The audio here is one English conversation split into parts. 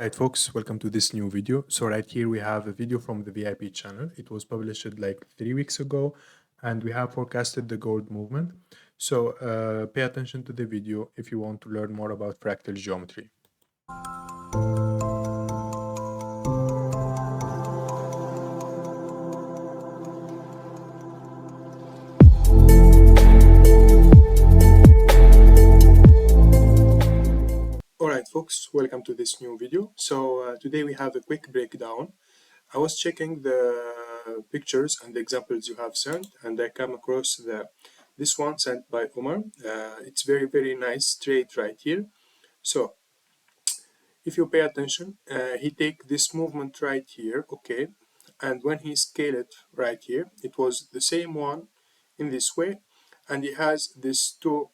Right, folks, welcome to this new video. So right here we have a video from the VIP channel. It was published like 3 weeks ago, and we have forecasted the gold movement. So pay attention to the video if you want to learn more about fractal geometry. Alright folks, welcome to this new video. So today we have a quick breakdown. I was checking the pictures and the examples you have sent, and I come across this one sent by Omar. It's very nice trade right here. So if you pay attention, he take this movement right here, okay, and when he scale it right here, it was the same one in this way, and he has this two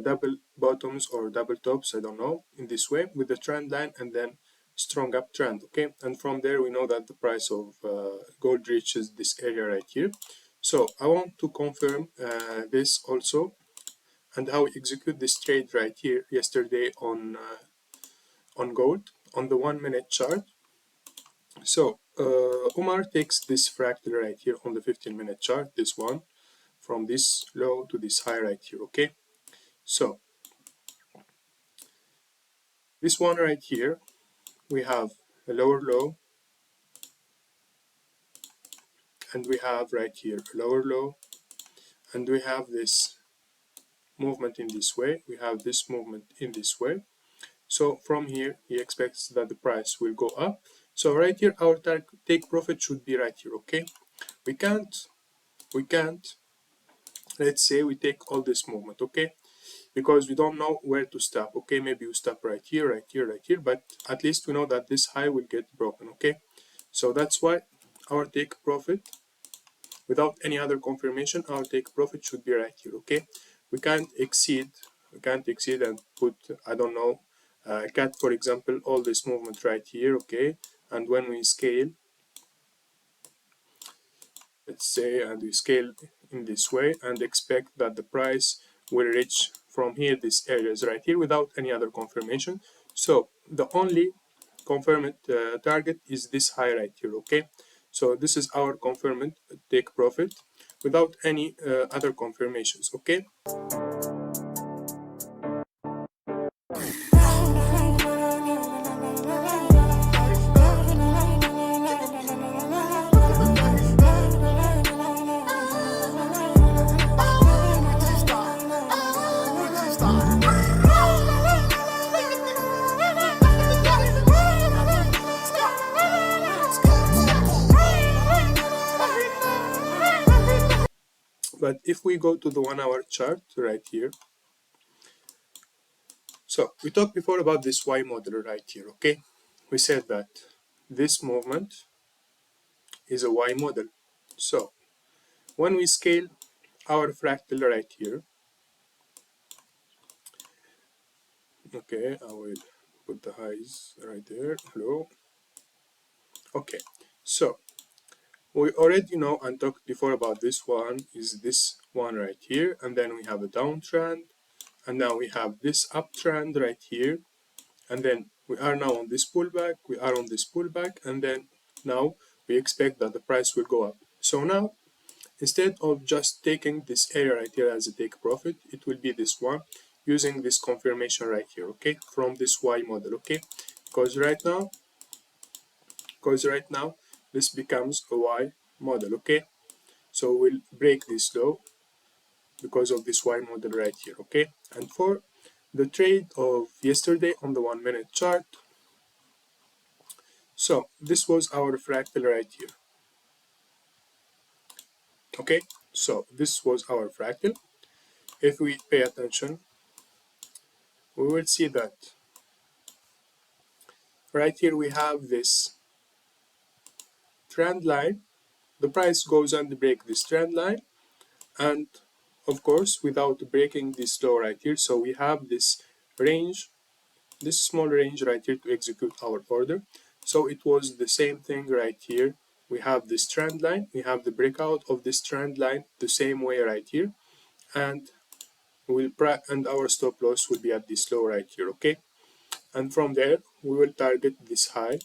double bottoms or double tops, I don't know, in this way with the trend line and then strong uptrend, okay, and from there we know that the price of gold reaches this area right here. So I want to confirm this also and how we execute this trade right here yesterday on gold on the 1 minute chart. So Omar takes this fractal right here on the 15-minute chart, this one, from this low to this high right here, okay? So this one right here, we have a lower low, and we have right here a lower low, and we have this movement in this way, we have this movement in this way. So from here, he expects that the price will go up. So right here, our take profit should be right here, okay? We can't, let's say we take all this movement, okay? Because we don't know where to stop, okay? Maybe you stop right here, right here, right here, but at least we know that this high will get broken, okay? So that's why our take profit, without any other confirmation, our take profit should be right here, okay? We can't exceed and put, I don't know, cut, for example, all this movement right here, okay? And when we scale, let's say, and we scale in this way and expect that the price will reach from here, this area is right here, without any other confirmation. So the only confirmed target is this high right here, okay? So this is our confirmed take profit without any other confirmations, okay? But if we go to the 1 hour chart right here, so we talked before about this Y model right here, okay? We said that this movement is a Y model. So when we scale our fractal right here, okay, I will put the highs right there, hello. Okay, so we already know and talked before about this one is this one right here, and then we have a downtrend, and now we have this uptrend right here, and then we are now on this pullback, and then now we expect that the price will go up. So now, instead of just taking this area right here as a take profit, it will be this one using this confirmation right here, okay, from this Y model, okay, because right now this becomes a Y model, okay. So we'll break this low because of this Y model right here, okay. And for the trade of yesterday on the 1 minute chart, so this was our fractal right here, okay. So this was our fractal. If we pay attention, we will see that right here we have this trend line. The price goes and break this trend line, and of course without breaking this low right here, so we have this range, this small range right here to execute our order. So it was the same thing right here. We have this trend line, we have the breakout of this trend line the same way right here, and our stop loss will be at this low right here, okay. And from there we will target this high,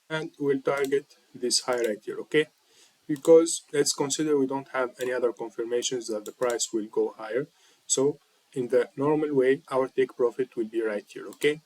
and we'll target this high right here, okay? Because let's consider we don't have any other confirmations that the price will go higher. So in the normal way, our take profit will be right here, okay?